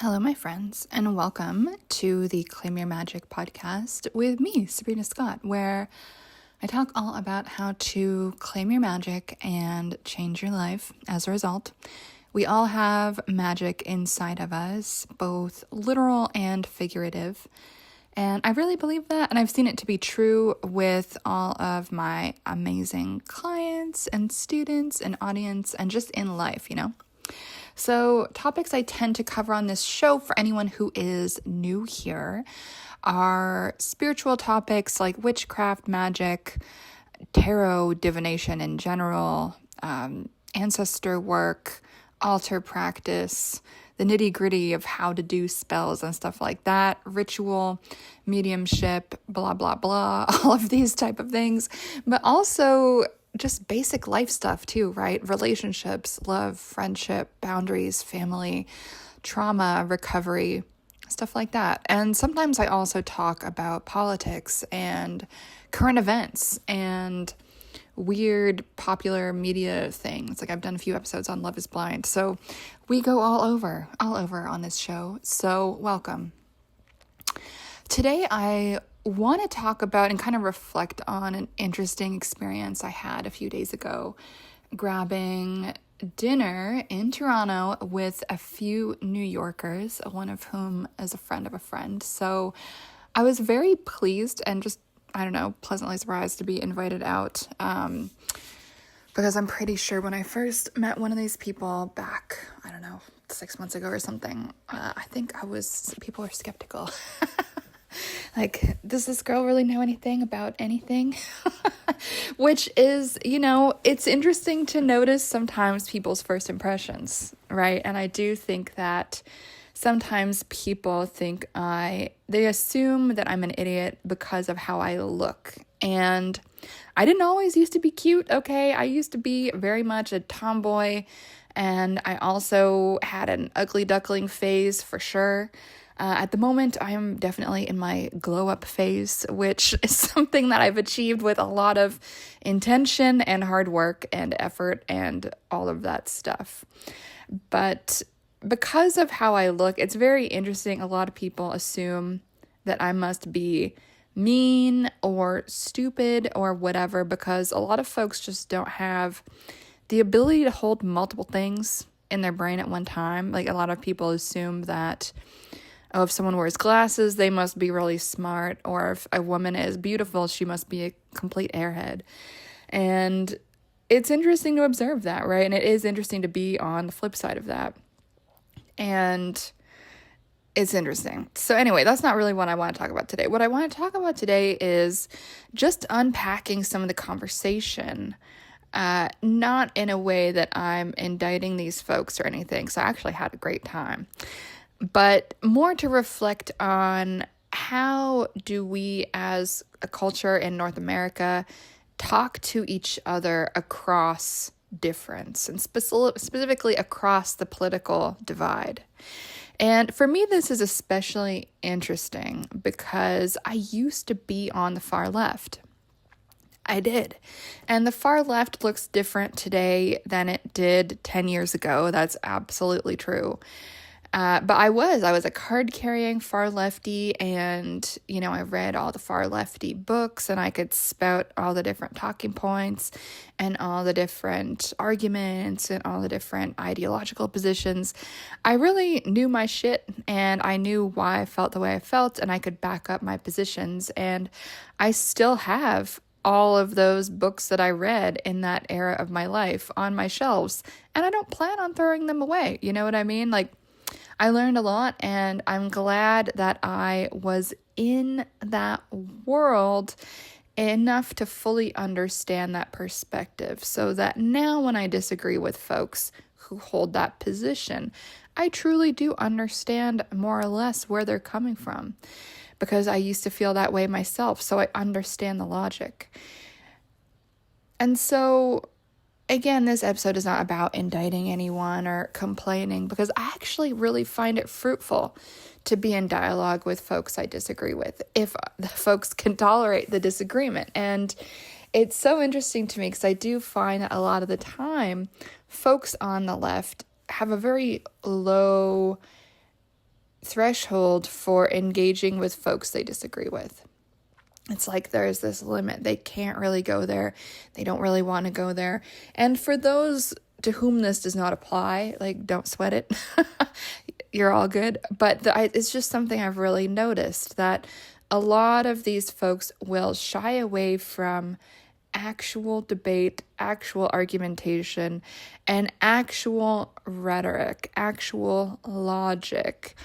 Hello, my friends, and welcome to the Claim Your Magic podcast with me, Sabrina Scott, where I talk all about how to claim your magic and change your life as a result. We all have magic inside of us, both literal and figurative. And I really believe that, and I've seen it to be true with all of my amazing clients and students and audience and just in life, So topics I tend to cover on this show for anyone who is new here are spiritual topics like witchcraft, magic, tarot, divination in general, ancestor work, altar practice, the nitty-gritty of how to do spells and stuff like that, ritual, mediumship, blah, blah, blah, all of these type of things, but also just basic life stuff too, right? Relationships, love, friendship, boundaries, family, trauma, recovery, stuff like that. And sometimes I also talk about politics and current events and weird popular media things. Like I've done a few episodes on Love is Blind. So we go all over on this show. So welcome. Today I want to talk about and kind of reflect on an interesting experience I had a few days ago, grabbing dinner in Toronto with a few New Yorkers, one of whom is a friend of a friend. So I was very pleased and just, pleasantly surprised to be invited out, because I'm pretty sure when I first met one of these people back, 6 months ago or something, I think people were skeptical. Like, does this girl really know anything about anything? Which is, it's interesting to notice sometimes people's first impressions, right? And I do think that sometimes people think they assume that I'm an idiot because of how I look. And I didn't always used to be cute, okay? I used to be very much a tomboy, and I also had an ugly duckling phase for sure. At the moment, I am definitely in my glow-up phase, which is something that I've achieved with a lot of intention and hard work and effort and all of that stuff. But because of how I look, it's very interesting. A lot of people assume that I must be mean or stupid or whatever, because a lot of folks just don't have the ability to hold multiple things in their brain at one time. Like, a lot of people assume that, if someone wears glasses, they must be really smart. Or if a woman is beautiful, she must be a complete airhead. And it's interesting to observe that, right? And it is interesting to be on the flip side of that. And it's interesting. So anyway, that's not really what I want to talk about today. What I want to talk about today is just unpacking some of the conversation, not in a way that I'm indicting these folks or anything. So I actually had a great time. But more to reflect on how do we as a culture in North America talk to each other across difference and specifically across the political divide. And for me, this is especially interesting because I used to be on the far left. I did. And the far left looks different today than it did 10 years ago. That's absolutely true. But I was a card-carrying far lefty, and, I read all the far lefty books, and I could spout all the different talking points and all the different arguments and all the different ideological positions. I really knew my shit, and I knew why I felt the way I felt, and I could back up my positions, and I still have all of those books that I read in that era of my life on my shelves, and I don't plan on throwing them away. You know what I mean? Like, I learned a lot, and I'm glad that I was in that world enough to fully understand that perspective, so that now when I disagree with folks who hold that position, I truly do understand more or less where they're coming from, because I used to feel that way myself, so I understand the logic. And so, again, this episode is not about indicting anyone or complaining, because I actually really find it fruitful to be in dialogue with folks I disagree with, if the folks can tolerate the disagreement. And it's so interesting to me because I do find that a lot of the time, folks on the left have a very low threshold for engaging with folks they disagree with. It's like there's this limit. They can't really go there. They don't really want to go there. And for those to whom this does not apply, like, don't sweat it. You're all good. But it's just something I've really noticed, that a lot of these folks will shy away from actual debate, actual argumentation, and actual rhetoric, actual logic.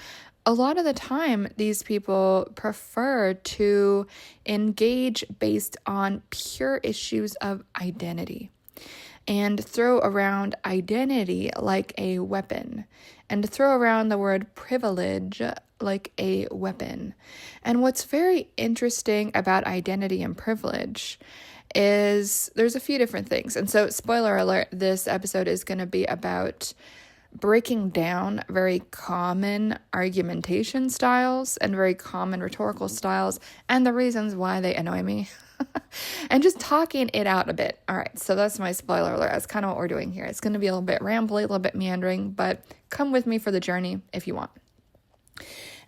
A lot of the time, these people prefer to engage based on pure issues of identity and throw around identity like a weapon, and throw around the word privilege like a weapon. And what's very interesting about identity and privilege is there's a few different things. And so, spoiler alert, this episode is going to be about breaking down very common argumentation styles and very common rhetorical styles and the reasons why they annoy me. And just talking it out a bit. All right, so that's my spoiler alert. That's kind of what we're doing here. It's going to be a little bit rambly, a little bit meandering, but come with me for the journey if you want.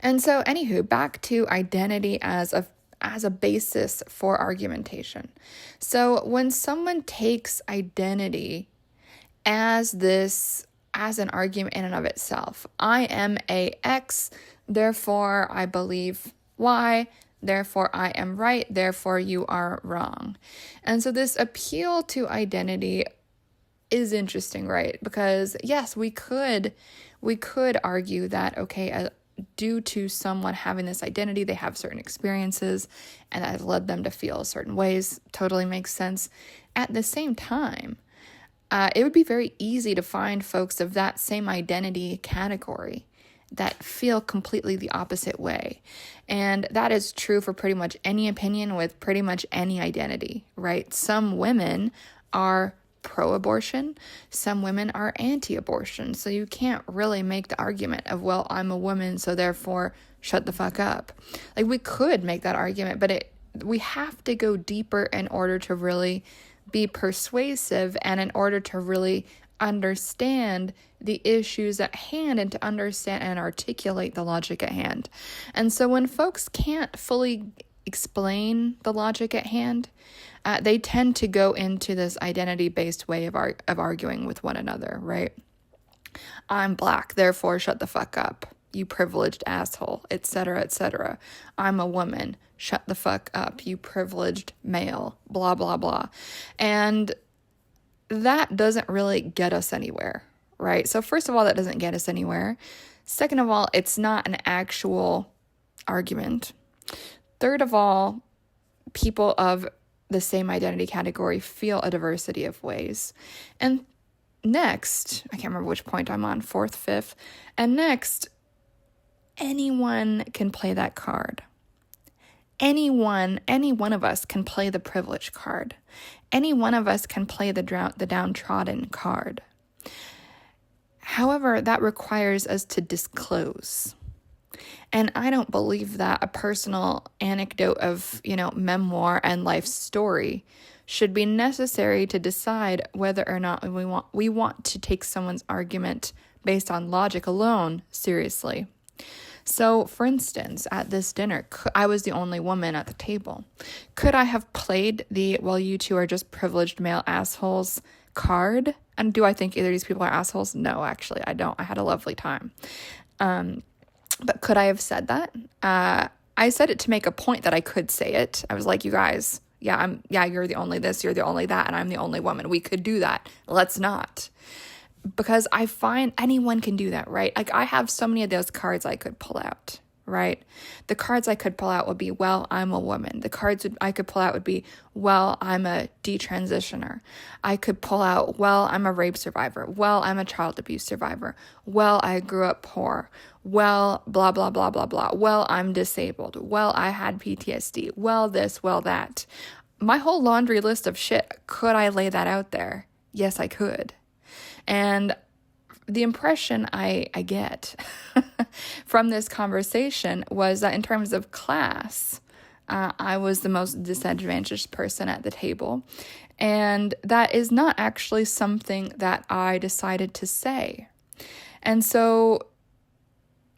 And so, anywho, back to identity as a basis for argumentation. So when someone takes identity as an argument in and of itself, I am a X, therefore I believe Y, therefore I am right, therefore you are wrong. And so this appeal to identity is interesting, right? Because yes, we could argue that, okay, due to someone having this identity, they have certain experiences and that has led them to feel certain ways. Totally makes sense. At the same time, it would be very easy to find folks of that same identity category that feel completely the opposite way. And that is true for pretty much any opinion with pretty much any identity, right? Some women are pro-abortion, some women are anti-abortion. So you can't really make the argument of, well, I'm a woman, so therefore shut the fuck up. Like, we could make that argument, but we have to go deeper in order to really be persuasive and in order to really understand the issues at hand and to understand and articulate the logic at hand. And so when folks can't fully explain the logic at hand, they tend to go into this identity-based way of arguing with one another, right? I'm black, therefore shut the fuck up, you privileged asshole, etc., etc. I'm a woman, shut the fuck up, you privileged male, blah, blah, blah. And that doesn't really get us anywhere, right? So first of all, that doesn't get us anywhere. Second of all, it's not an actual argument. Third of all, people of the same identity category feel a diversity of ways. And next, I can't remember which point I'm on, fourth, fifth. And next, anyone can play that card. Any one of us can play the privilege card. Any one of us can play the downtrodden card. However, that requires us to disclose. And I don't believe that a personal anecdote of, memoir and life story should be necessary to decide whether or not we want to take someone's argument based on logic alone seriously. So, for instance, at this dinner, I was the only woman at the table. Could I have played the, well, you two are just privileged male assholes card? And do I think either of these people are assholes? No, actually, I don't. I had a lovely time. But could I have said that? I said it to make a point that I could say it. I was like, you guys, you're the only this, you're the only that, and I'm the only woman. We could do that. Let's not. Because I find anyone can do that, right? Like, I have so many of those cards I could pull out, right? The cards I could pull out would be, well, I'm a woman. The cards I could pull out would be, well, I'm a detransitioner. I could pull out, well, I'm a rape survivor. Well, I'm a child abuse survivor. Well, I grew up poor. Well, blah, blah, blah, blah, blah. Well, I'm disabled. Well, I had PTSD. Well, this, well, that. My whole laundry list of shit, could I lay that out there? Yes, I could. And the impression I get from this conversation was that in terms of class, I was the most disadvantaged person at the table. And that is not actually something that I decided to say. And so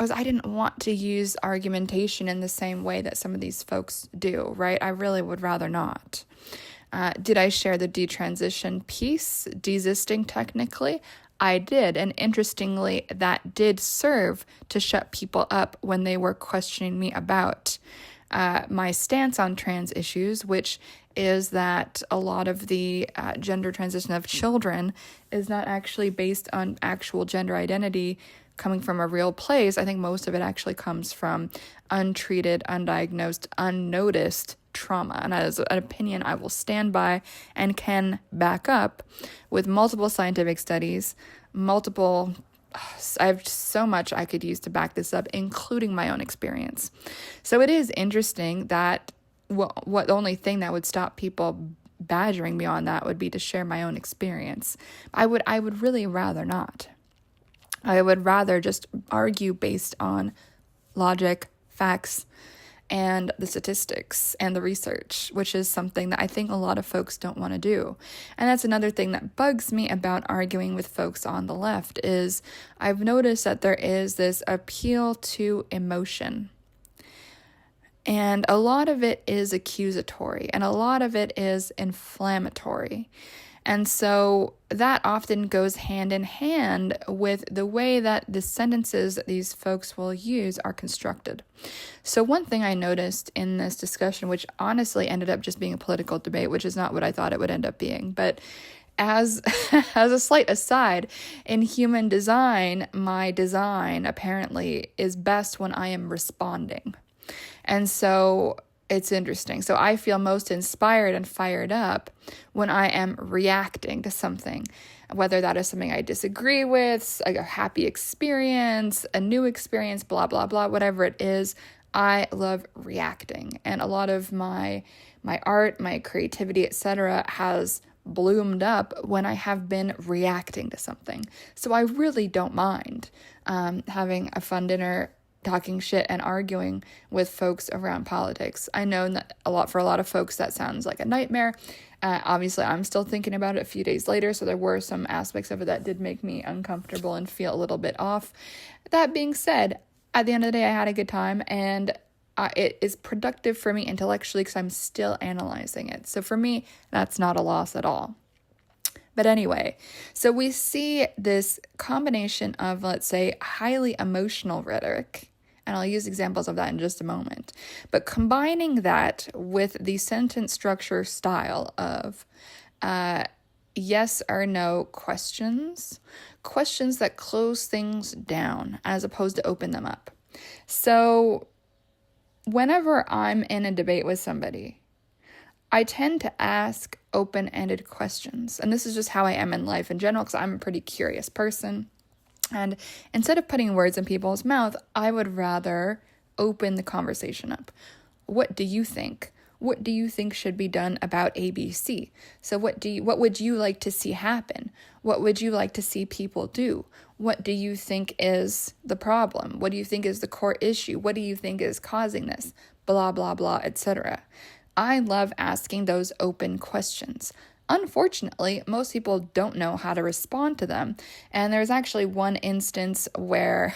was I didn't want to use argumentation in the same way that some of these folks do, right? I really would rather not. Did I share the detransition piece, desisting technically? I did, and interestingly, that did serve to shut people up when they were questioning me about my stance on trans issues, which is that a lot of the gender transition of children is not actually based on actual gender identity coming from a real place. I think most of it actually comes from untreated, undiagnosed, unnoticed trauma. And that is an opinion I will stand by and can back up with multiple scientific studies, I have so much I could use to back this up, including my own experience. So it is interesting that what the only thing that would stop people badgering me on that would be to share my own experience. I would really rather not. I would rather just argue based on logic, facts, and the statistics and the research, which is something that I think a lot of folks don't want to do. And that's another thing that bugs me about arguing with folks on the left is I've noticed that there is this appeal to emotion. And a lot of it is accusatory, and a lot of it is inflammatory. And so that often goes hand in hand with the way that the sentences that these folks will use are constructed. So one thing I noticed in this discussion, which honestly ended up just being a political debate, which is not what I thought it would end up being, but as a slight aside, in human design, my design apparently is best when I am responding. And so it's interesting. So I feel most inspired and fired up when I am reacting to something, whether that is something I disagree with, like a happy experience, a new experience, blah, blah, blah, whatever it is. I love reacting. And a lot of my art, my creativity, etc., has bloomed up when I have been reacting to something. So I really don't mind having a fun dinner, talking shit and arguing with folks around politics. I know that for a lot of folks that sounds like a nightmare. Obviously, I'm still thinking about it a few days later, so there were some aspects of it that did make me uncomfortable and feel a little bit off. That being said, at the end of the day, I had a good time, and it is productive for me intellectually because I'm still analyzing it. So for me, that's not a loss at all. But anyway, so we see this combination of, let's say, highly emotional rhetoric, and I'll use examples of that in just a moment, but combining that with the sentence structure style of yes or no questions that close things down as opposed to open them up. So whenever I'm in a debate with somebody, I tend to ask open-ended questions. And this is just how I am in life in general, because I'm a pretty curious person. And instead of putting words in people's mouth, I would rather open the conversation up. What do you think? What do you think should be done about ABC? So what would you like to see happen? What would you like to see people do? What do you think is the problem? What do you think is the core issue? What do you think is causing this? Blah, blah, blah, etc. I love asking those open questions. Unfortunately, most people don't know how to respond to them. And there's actually one instance where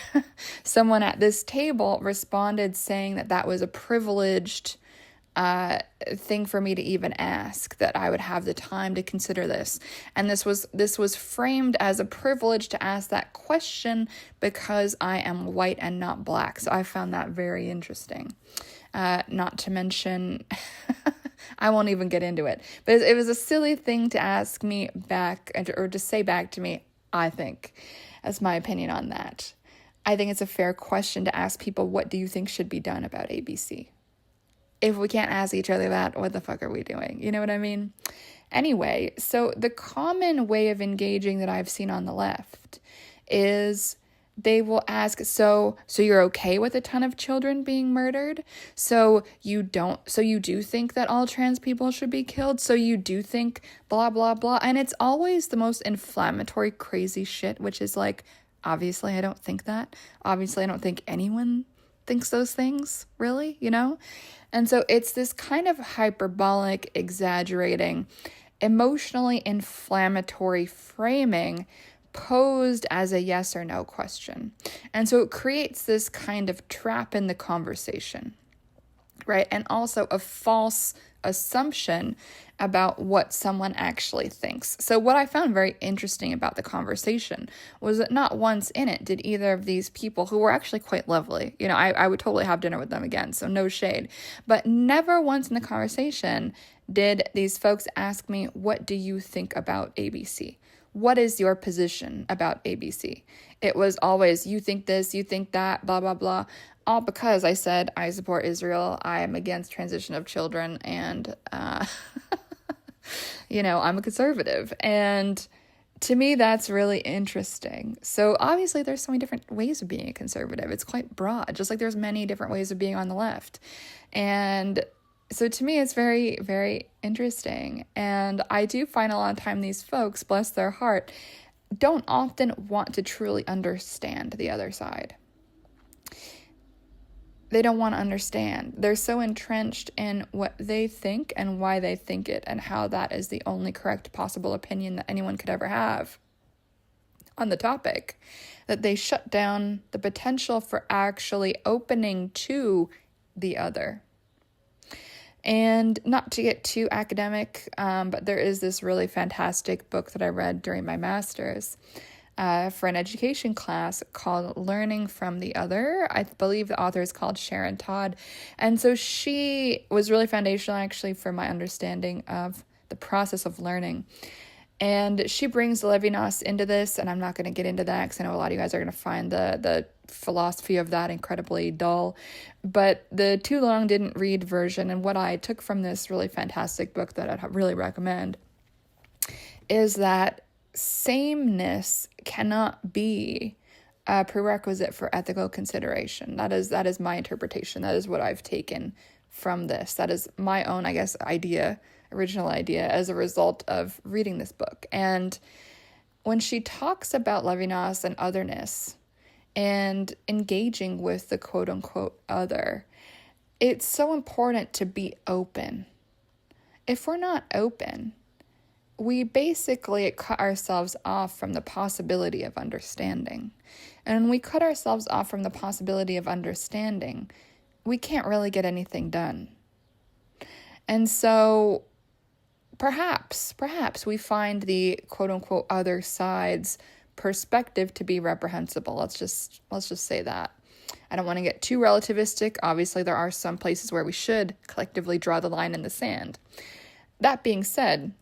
someone at this table responded saying that was a privileged thing for me to even ask, that I would have the time to consider this. And this was framed as a privilege to ask that question because I am white and not black. So I found that very interesting. Not to mention, I won't even get into it, but it was a silly thing to ask me back, or to say back to me, I think. That's my opinion on that. I think it's a fair question to ask people, what do you think should be done about ABC? If we can't ask each other that, what the fuck are we doing? You know what I mean? Anyway, so the common way of engaging that I've seen on the left is they will ask, so you're okay with a ton of children being murdered? So you do think that all trans people should be killed? So you do think blah, blah, blah? And it's always the most inflammatory, crazy shit, which is like, obviously I don't think that. Obviously I don't think anyone thinks those things, really, you know? And so it's this kind of hyperbolic, exaggerating, emotionally inflammatory framing, posed as a yes or no question. And so it creates this kind of trap in the conversation, right? And also a false assumption about what someone actually thinks. So what I found very interesting about the conversation was that not once in it did either of these people, who were actually quite lovely, I would totally have dinner with them again, so no shade, but never once in the conversation did these folks ask me, what do you think about ABC? What is your position about ABC? It was always, you think this, you think that, blah, blah, blah. All because I said, I support Israel, I am against transition of children, and, I'm a conservative. And to me, that's really interesting. So obviously there's so many different ways of being a conservative. It's quite broad, just like there's many different ways of being on the left. And so to me, it's very, very interesting. And I do find a lot of time these folks, bless their heart, don't often want to truly understand the other side. They don't want to understand. They're so entrenched in what they think and why they think it and how that is the only correct possible opinion that anyone could ever have on the topic, that they shut down the potential for actually opening to the other. And not to get too academic, but there is this really fantastic book that I read during my master's for an education class called Learning from the Other. I believe the author is called Sharon Todd. And so she was really foundational actually for my understanding of the process of learning. And she brings Levinas into this, and I'm not going to get into that because I know a lot of you guys are going to find the philosophy of that incredibly dull. But the too long didn't read version, and what I took from this really fantastic book that I'd really recommend, is that sameness cannot be a prerequisite for ethical consideration. That is my interpretation. That is what I've taken from this. That is my own, original idea as a result of reading this book. And when she talks about Levinas and otherness and engaging with the quote unquote other, it's so important to be open. If we're not open, we basically cut ourselves off from the possibility of understanding. And when we cut ourselves off from the possibility of understanding, we can't really get anything done. And so perhaps we find the quote-unquote other side's perspective to be reprehensible. Let's just say that. I don't want to get too relativistic. Obviously, there are some places where we should collectively draw the line in the sand. That being said,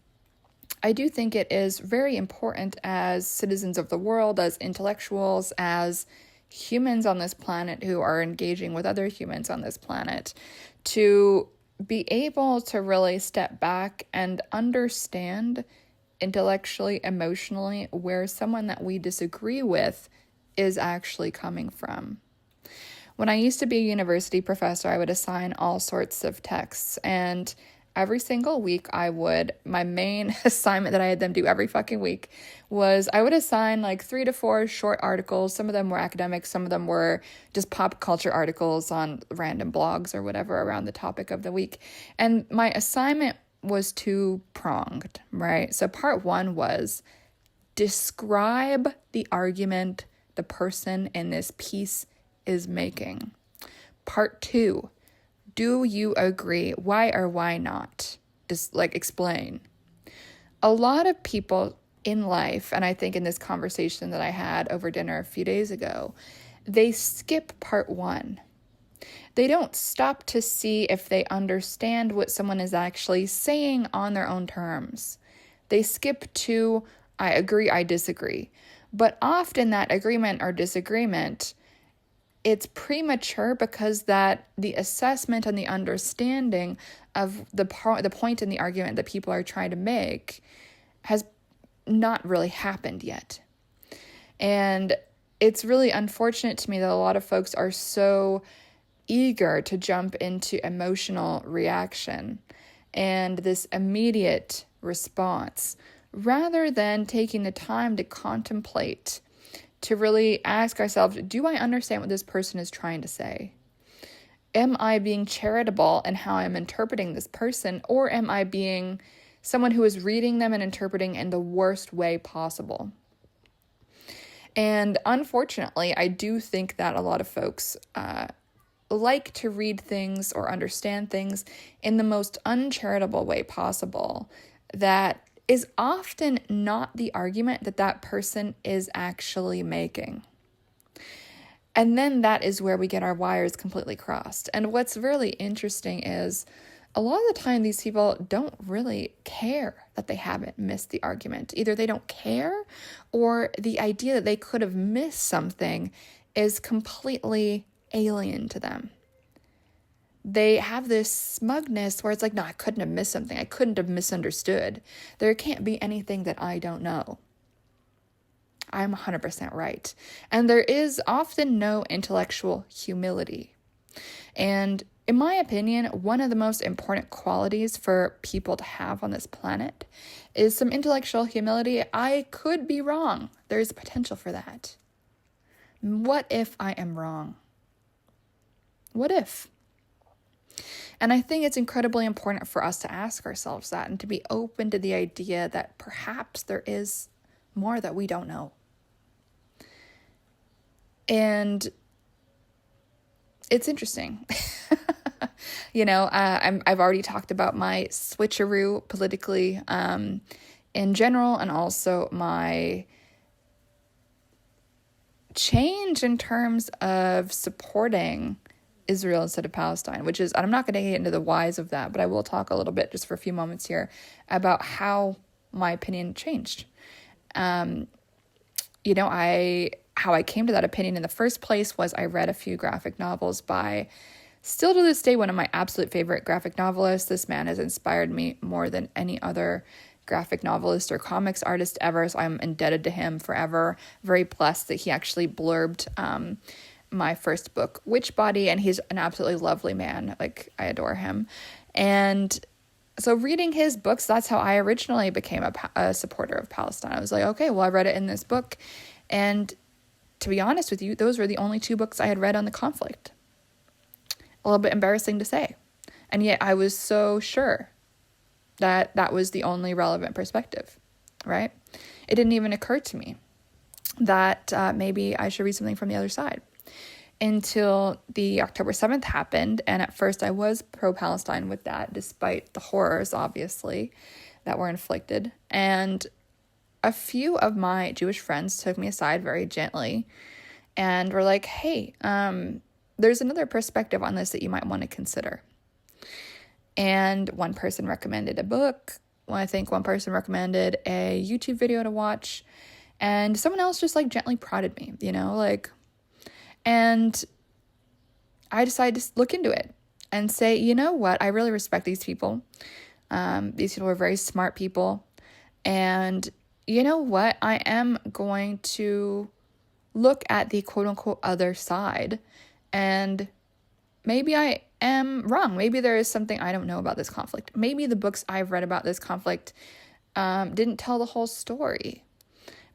I do think it is very important as citizens of the world, as intellectuals, as humans on this planet who are engaging with other humans on this planet, to be able to really step back and understand intellectually, emotionally, where someone that we disagree with is actually coming from. When I used to be a university professor, I would assign all sorts of texts, and every single week my main assignment that I had them do every fucking week was I would assign like 3 to 4 short articles. Some of them were academic, some of them were just pop culture articles on random blogs or whatever around the topic of the week. And my assignment was two-pronged, right? So part 1 was describe the argument the person in this piece is making. Part 2, do you agree? Why or why not? Just explain. A lot of people in life, and I think in this conversation that I had over dinner a few days ago, they skip part 1. They don't stop to see if they understand what someone is actually saying on their own terms. They skip to, I agree, I disagree. But often that agreement or disagreement, it's premature because the assessment and the understanding of the point in the argument that people are trying to make has not really happened yet. And it's really unfortunate to me that a lot of folks are so eager to jump into emotional reaction and this immediate response, rather than taking the time to contemplate, to really ask ourselves, do I understand what this person is trying to say? Am I being charitable in how I'm interpreting this person, or am I being someone who is reading them and interpreting in the worst way possible? And unfortunately, I do think that a lot of folks like to read things or understand things in the most uncharitable way possible that is often not the argument that that person is actually making. And then that is where we get our wires completely crossed. And what's really interesting is a lot of the time these people don't really care that they haven't missed the argument. Either they don't care, or the idea that they could have missed something is completely alien to them. They have this smugness where it's like, no, I couldn't have missed something. I couldn't have misunderstood. There can't be anything that I don't know. I'm 100% right. And there is often no intellectual humility. And in my opinion, one of the most important qualities for people to have on this planet is some intellectual humility. I could be wrong. There's potential for that. What if I am wrong? What if? And I think it's incredibly important for us to ask ourselves that and to be open to the idea that perhaps there is more that we don't know. And it's interesting. I've already talked about my switcheroo politically in general, and also my change in terms of supporting Israel instead of Palestine, which is, I'm not going to get into the whys of that, but I will talk a little bit just for a few moments here about how my opinion changed. How I came to that opinion in the first place was I read a few graphic novels by, still to this day, one of my absolute favorite graphic novelists. This man has inspired me more than any other graphic novelist or comics artist ever, so I'm indebted to him forever. Very blessed that he actually blurbed my first book, Witch Body, and he's an absolutely lovely man. Like, I adore him. And so reading his books, that's how I originally became a supporter of Palestine. I was like, okay, well, I read it in this book. And to be honest with you, those were the only two books I had read on the conflict. A little bit embarrassing to say. And yet I was so sure that that was the only relevant perspective, right? It didn't even occur to me that maybe I should read something from the other side until the October 7th happened. And at first I was pro-Palestine with that, despite the horrors, obviously, that were inflicted. And a few of my Jewish friends took me aside very gently and were like, hey, there's another perspective on this that you might want to consider. And one person recommended a book. I think one person recommended a YouTube video to watch. And someone else just gently prodded me, and I decided to look into it and say, you know what? I really respect these people. These people are very smart people. And you know what? I am going to look at the quote unquote other side, and maybe I am wrong. Maybe there is something I don't know about this conflict. Maybe the books I've read about this conflict didn't tell the whole story.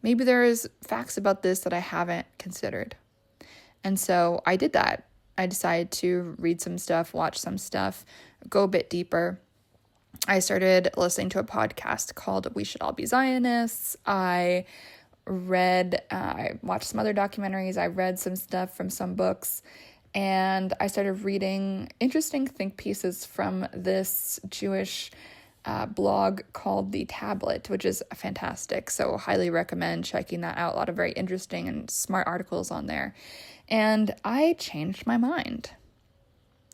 Maybe there is facts about this that I haven't considered. And so I did that. I decided to read some stuff, watch some stuff, go a bit deeper. I started listening to a podcast called We Should All Be Zionists. I watched some other documentaries. I read some stuff from some books. And I started reading interesting think pieces from this Jewish blog called The Tablet, which is fantastic. So highly recommend checking that out. A lot of very interesting and smart articles on there. And I changed my mind.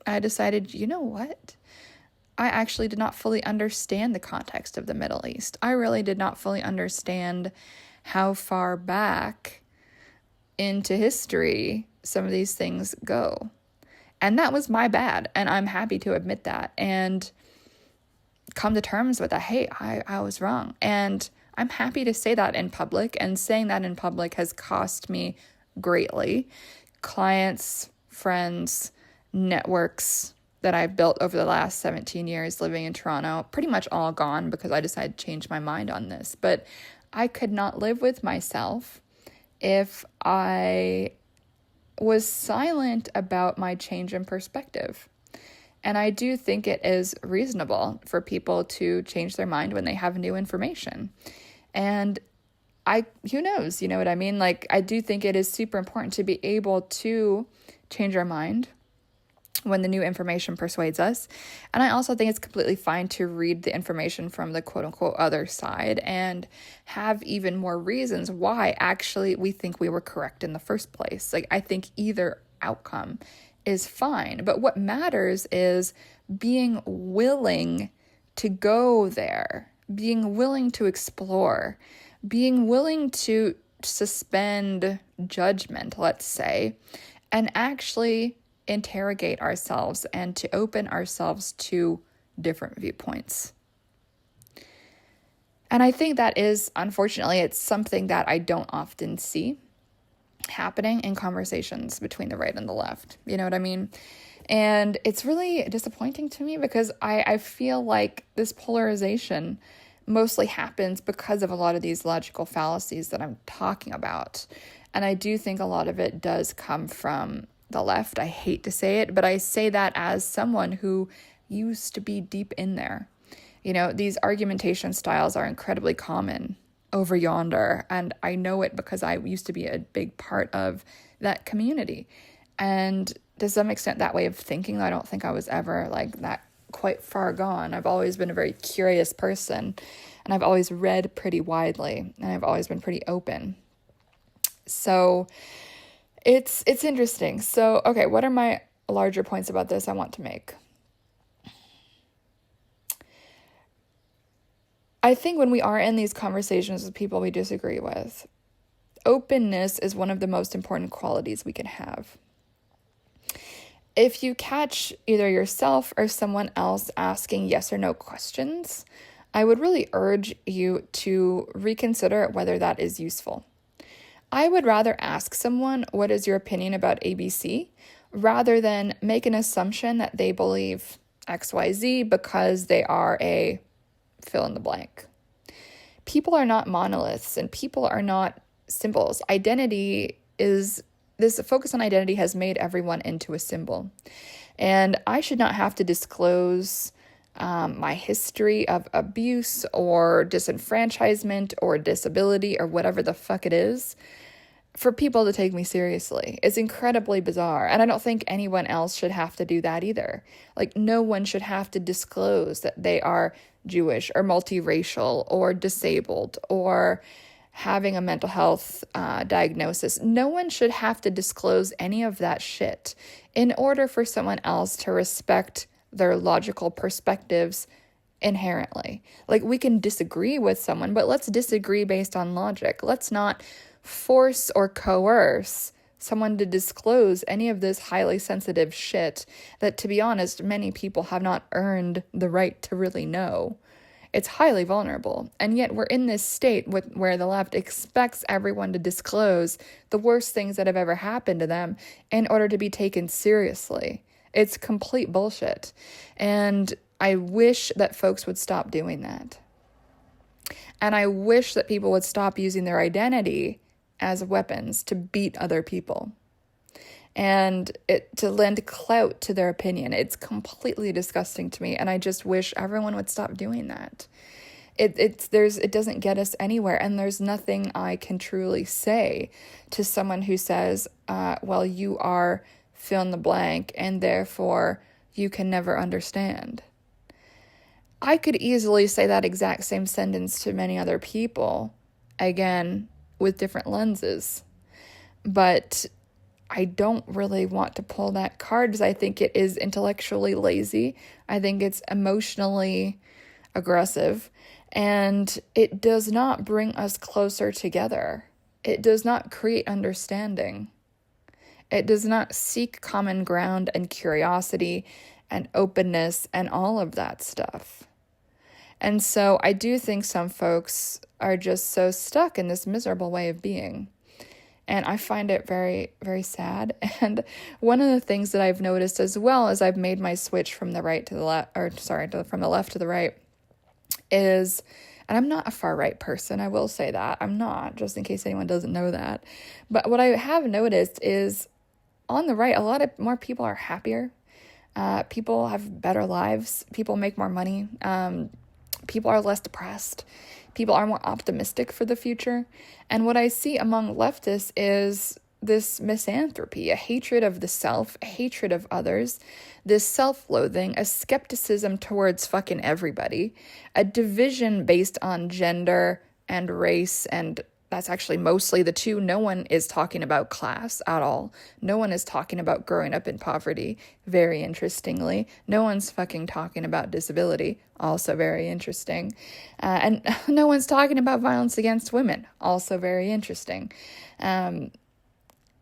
I decided, you know what? I actually did not fully understand the context of the Middle East. I really did not fully understand how far back into history some of these things go. And that was my bad. And I'm happy to admit that and come to terms with that. Hey, I was wrong. And I'm happy to say that in public. And saying that in public has cost me greatly. Clients, friends, networks that I've built over the last 17 years living in Toronto, pretty much all gone because I decided to change my mind on this. But I could not live with myself if I was silent about my change in perspective. And I do think it is reasonable for people to change their mind when they have new information. And who knows, you know what I mean? Like, I do think it is super important to be able to change our mind when the new information persuades us. And I also think it's completely fine to read the information from the quote unquote other side and have even more reasons why actually we think we were correct in the first place. Like, I think either outcome is fine. But what matters is being willing to go there, being willing to explore, being willing to suspend judgment, let's say, and actually interrogate ourselves and to open ourselves to different viewpoints. And I think that is, unfortunately, it's something that I don't often see happening in conversations between the right and the left. You know what I mean? And it's really disappointing to me because I feel like this polarization mostly happens because of a lot of these logical fallacies that I'm talking about. And I do think a lot of it does come from the left. I hate to say it, but I say that as someone who used to be deep in there. You know, these argumentation styles are incredibly common over yonder, and I know it because I used to be a big part of that community. And to some extent, that way of thinking, I don't think I was ever like that quite far gone. I've always been a very curious person, and I've always read pretty widely, and I've always been pretty open. So it's interesting. So, okay, what are my larger points about this I want to make? I think when we are in these conversations with people we disagree with, openness is one of the most important qualities we can have. If you catch either yourself or someone else asking yes or no questions, I would really urge you to reconsider whether that is useful. I would rather ask someone, what is your opinion about ABC, rather than make an assumption that they believe XYZ because they are a fill in the blank. People are not monoliths and people are not symbols. This focus on identity has made everyone into a symbol. And I should not have to disclose my history of abuse or disenfranchisement or disability or whatever the fuck it is for people to take me seriously. It's incredibly bizarre. And I don't think anyone else should have to do that either. Like, no one should have to disclose that they are Jewish or multiracial or disabled or having a mental health diagnosis. No one should have to disclose any of that shit in order for someone else to respect their logical perspectives inherently. Like, we can disagree with someone, but let's disagree based on logic. Let's not force or coerce someone to disclose any of this highly sensitive shit that, to be honest, many people have not earned the right to really know. It's highly vulnerable. And yet we're in this state where the left expects everyone to disclose the worst things that have ever happened to them in order to be taken seriously. It's complete bullshit. And I wish that folks would stop doing that. And I wish that people would stop using their identity as weapons to beat other people and to lend clout to their opinion. It's completely disgusting to me, and I just wish everyone would stop doing that. It doesn't get us anywhere, and there's nothing I can truly say to someone who says, well, you are fill in the blank, and therefore you can never understand. I could easily say that exact same sentence to many other people, again, with different lenses. But I don't really want to pull that card because I think it is intellectually lazy. I think it's emotionally aggressive. And it does not bring us closer together. It does not create understanding. It does not seek common ground and curiosity and openness and all of that stuff. And so I do think some folks are just so stuck in this miserable way of being. And I find it very, very sad. And one of the things that I've noticed as well as I've made my switch from the right to the left, from the left to the right is, and I'm not a far right person, I will say that. I'm not, just in case anyone doesn't know that. But what I have noticed is on the right, a lot of more people are happier. People have better lives. People make more money. People are less depressed. People are more optimistic for the future. And what I see among leftists is this misanthropy, a hatred of the self, a hatred of others, this self-loathing, a skepticism towards fucking everybody, a division based on gender and race, and that's actually mostly the two. No one is talking about class at all. No one is talking about growing up in poverty, very interestingly. No one's fucking talking about disability, also very interesting. And no one's talking about violence against women, also very interesting.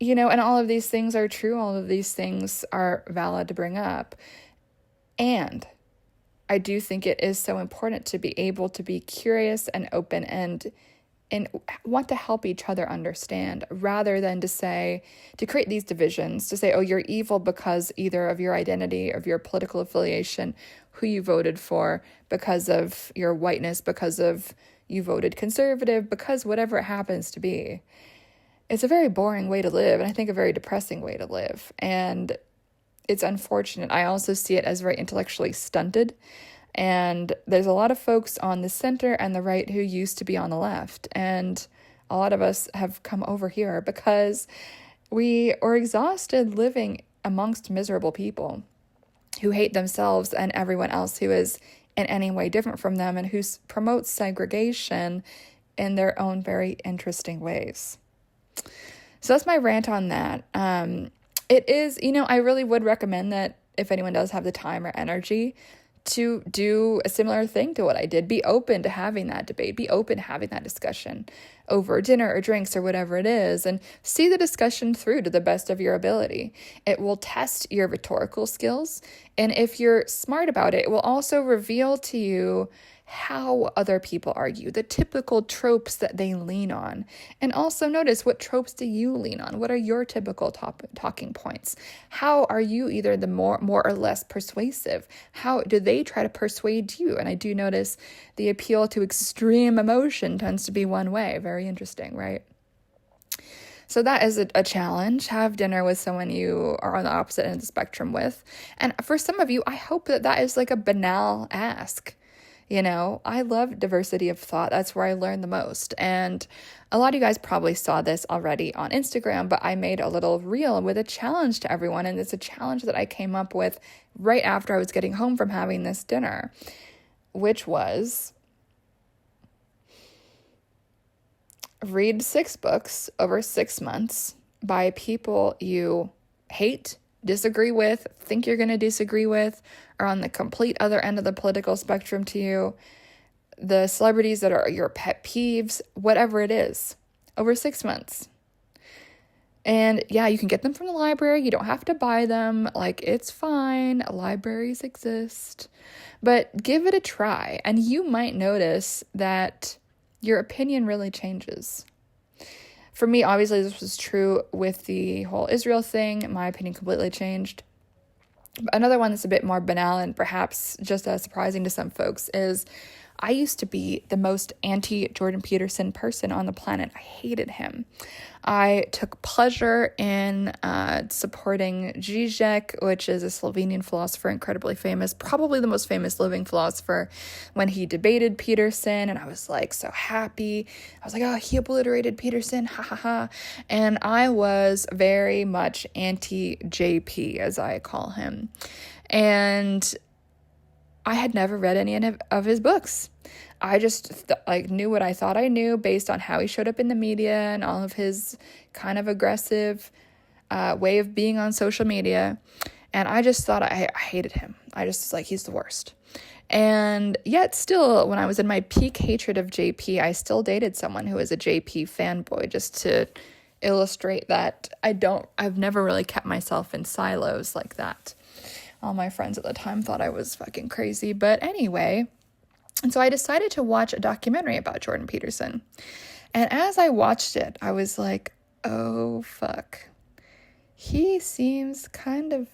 You know, and all of these things are true. All of these things are valid to bring up. And I do think it is so important to be able to be curious and open and want to help each other understand, rather than to create these divisions, to say, oh, you're evil because either of your identity, of your political affiliation, who you voted for, because of your whiteness, because of you voted conservative, because whatever it happens to be. It's a very boring way to live, and I think a very depressing way to live. And it's unfortunate. I also see it as very intellectually stunted. And there's a lot of folks on the center and the right who used to be on the left. And a lot of us have come over here because we are exhausted living amongst miserable people who hate themselves and everyone else who is in any way different from them, and who promotes segregation in their own very interesting ways. So that's my rant on that. It is, I really would recommend that if anyone does have the time or energy to do a similar thing to what I did. Be open to having that debate. Be open to having that discussion over dinner or drinks or whatever it is, and see the discussion through to the best of your ability. It will test your rhetorical skills, and if you're smart about it, it will also reveal to you how other people argue, the typical tropes that they lean on. And also notice, what tropes do you lean on? What are your typical talking points? How are you either the more or less persuasive? How do they try to persuade you? And I do notice the appeal to extreme emotion tends to be one way. Very interesting, right? So that is a challenge. Have dinner with someone you are on the opposite end of the spectrum with. And for some of you, I hope that is like a banal ask. I love diversity of thought. That's where I learn the most. And a lot of you guys probably saw this already on Instagram, but I made a little reel with a challenge to everyone. And it's a challenge that I came up with right after I was getting home from having this dinner, which was read 6 books over 6 months by people you hate, disagree with, think you're going to disagree with, or on the complete other end of the political spectrum to you, the celebrities that are your pet peeves, whatever it is, over 6 months. And yeah, you can get them from the library. You don't have to buy them. It's fine. Libraries exist. But give it a try, and you might notice that your opinion really changes. For me, obviously, this was true with the whole Israel thing. My opinion completely changed. Another one that's a bit more banal and perhaps just as surprising to some folks is I used to be the most anti-Jordan Peterson person on the planet. I hated him. I took pleasure in supporting Zizek, which is a Slovenian philosopher, incredibly famous, probably the most famous living philosopher, when he debated Peterson, and I was so happy. I was oh, he obliterated Peterson, ha ha ha. And I was very much anti-JP, as I call him. And I had never read any of his books. I just knew what I thought I knew based on how he showed up in the media and all of his kind of aggressive way of being on social media. And I just thought I hated him. I just was he's the worst. And yet still, when I was in my peak hatred of JP, I still dated someone who was a JP fanboy, just to illustrate that I've never really kept myself in silos like that. All my friends at the time thought I was fucking crazy. But anyway, and so I decided to watch a documentary about Jordan Peterson. And as I watched it, I was oh, fuck. He seems kind of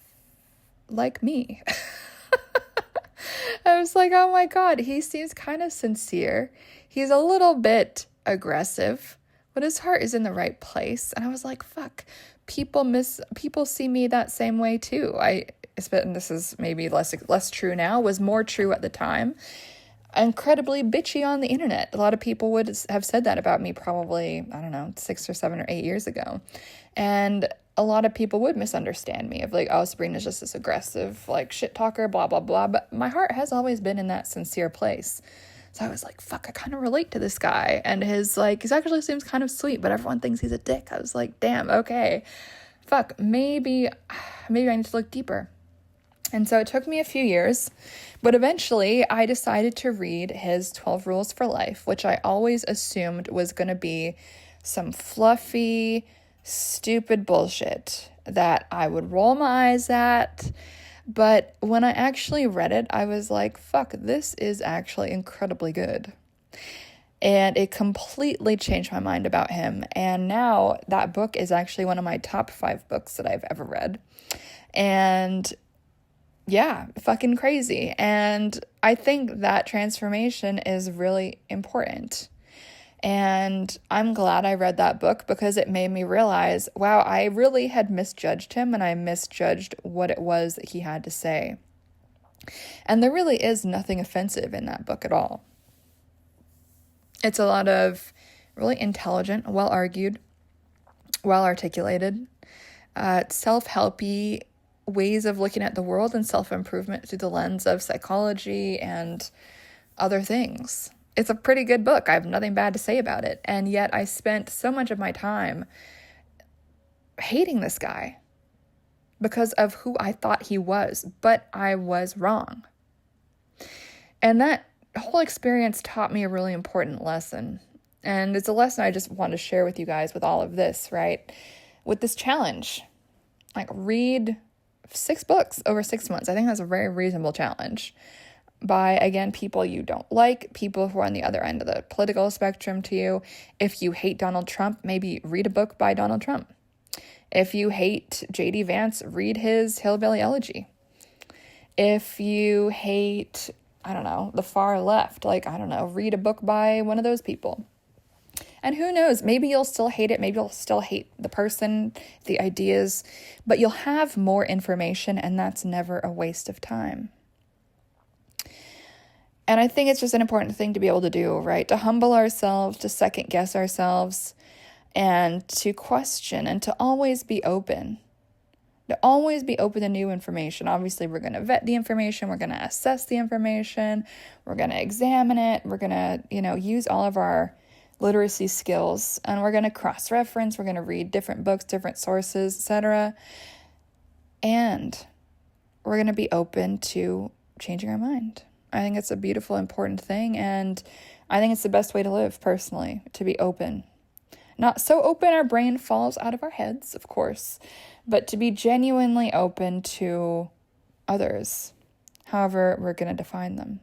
like me. I was oh my God, he seems kind of sincere. He's a little bit aggressive, but his heart is in the right place. And I was fuck, people see me that same way too. And this is maybe less true now, was more true at the time. incredibly bitchy on the internet. A lot of people would have said that about me probably, 6 or 7 or 8 years ago. And a lot of people would misunderstand me of like, oh, Sabrina's just this aggressive, like, shit talker, blah, blah, blah. But my heart has always been in that sincere place. So I was like, fuck, I kind of relate to this guy. And he actually seems kind of sweet, but everyone thinks he's a dick. I was like, damn, okay. Fuck, maybe I need to look deeper. And so it took me a few years, but eventually I decided to read his 12 Rules for Life, which I always assumed was going to be some fluffy, stupid bullshit that I would roll my eyes at. But when I actually read it, I was like, fuck, this is actually incredibly good. And it completely changed my mind about him. And now that book is actually one of my top 5 books that I've ever read. And yeah, fucking crazy. And I think that transformation is really important. And I'm glad I read that book because it made me realize, wow, I really had misjudged him and I misjudged what it was that he had to say. And there really is nothing offensive in that book at all. It's a lot of really intelligent, well-argued, well-articulated, self-helpy ways of looking at the world and self-improvement through the lens of psychology and other things. It's a pretty good book. I have nothing bad to say about it. And yet I spent so much of my time hating this guy because of who I thought he was, but I was wrong. And that whole experience taught me a really important lesson. And it's a lesson I just want to share with you guys with all of this, right? With this challenge. Like, read 6 books over 6 months. I think that's a very reasonable challenge by, again, people you don't like, people who are on the other end of the political spectrum to you. If you hate Donald Trump, maybe read a book by Donald Trump. If you hate J.D. Vance, read his Hillbilly Elegy. If you hate, the far left, read a book by one of those people. And who knows, maybe you'll still hate it, maybe you'll still hate the person, the ideas, but you'll have more information, and that's never a waste of time. And I think it's just an important thing to be able to do, right? To humble ourselves, to second guess ourselves, and to question, and to always be open. To always be open to new information. Obviously, we're going to vet the information, we're going to assess the information, we're going to examine it, we're going to, use all of our literacy skills, and we're going to cross-reference, we're going to read different books, different sources, etc. And we're going to be open to changing our mind. I think it's a beautiful, important thing, and I think it's the best way to live, personally, to be open. Not so open our brain falls out of our heads, of course, but to be genuinely open to others, however we're going to define them.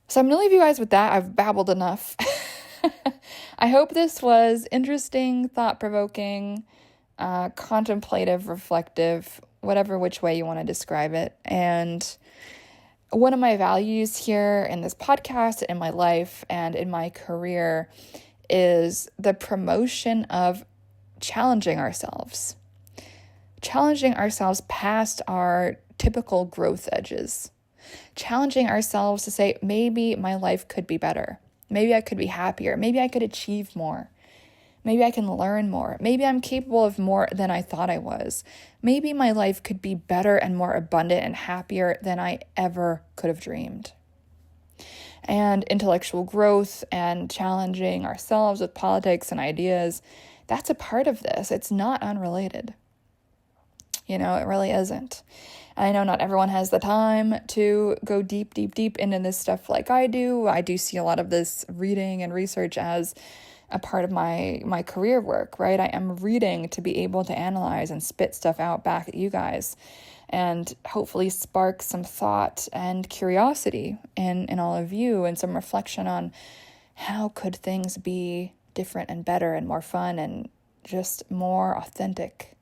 So I'm going to leave you guys with that. I've babbled enough. I hope this was interesting, thought-provoking, contemplative, reflective, whatever which way you want to describe it. And one of my values here in this podcast, in my life, and in my career is the promotion of challenging ourselves past our typical growth edges, challenging ourselves to say, maybe my life could be better. Maybe I could be happier. Maybe I could achieve more. Maybe I can learn more. Maybe I'm capable of more than I thought I was. Maybe my life could be better and more abundant and happier than I ever could have dreamed. And intellectual growth and challenging ourselves with politics and ideas, that's a part of this. It's not unrelated. It really isn't. I know not everyone has the time to go deep into this stuff like I do. I do see a lot of this reading and research as a part of my career work, right? I am reading to be able to analyze and spit stuff out back at you guys and hopefully spark some thought and curiosity in all of you, and some reflection on how could things be different and better and more fun and just more authentic,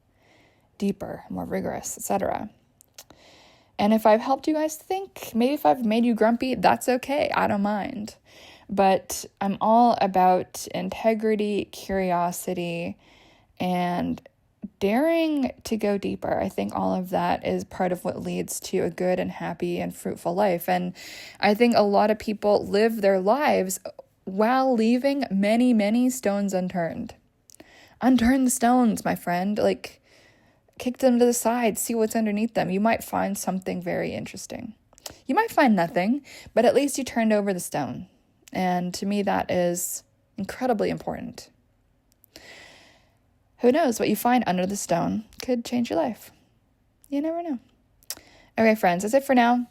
deeper, more rigorous, etc. And if I've helped you guys think, maybe if I've made you grumpy, that's okay. I don't mind. But I'm all about integrity, curiosity, and daring to go deeper. I think all of that is part of what leads to a good and happy and fruitful life. And I think a lot of people live their lives while leaving many, many stones unturned. Unturn the stones, my friend. Like, kick them to the side, see what's underneath them. You might find something very interesting. You might find nothing, but at least you turned over the stone. And to me, that is incredibly important. Who knows, what you find under the stone could change your life. You never know. Okay, friends, that's it for now.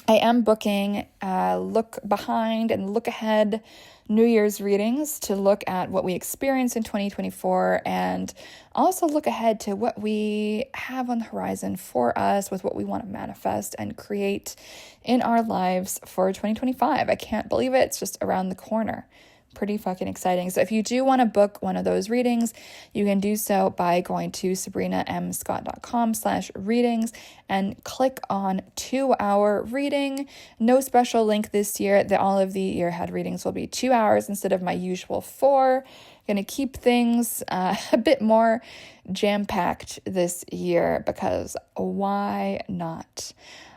I am booking look behind and look ahead New Year's readings to look at what we experienced in 2024 and also look ahead to what we have on the horizon for us with what we want to manifest and create in our lives for 2025. I can't believe it. It's just around the corner. Pretty fucking exciting. So if you do want to book one of those readings, you can do so by going to sabrinamscott.com/readings and click on 2-hour reading. No special link this year. All of the year ahead readings will be 2 hours instead of my usual 4. Going to keep things a bit more jam-packed this year because why not?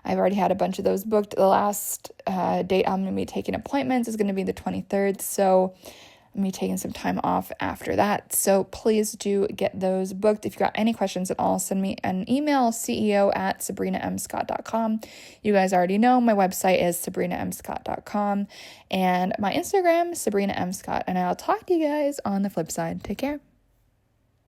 I've already had a bunch of those booked. The last date I'm going to be taking appointments is going to be the 23rd, so I'm going to be taking some time off after that. So please do get those booked. If you've got any questions at all, send me an email, ceo@sabrinamscott.com. You guys already know my website is sabrinamscott.com, and my Instagram, Sabrina M. Scott, and I'll talk to you guys on the flip side. Take care.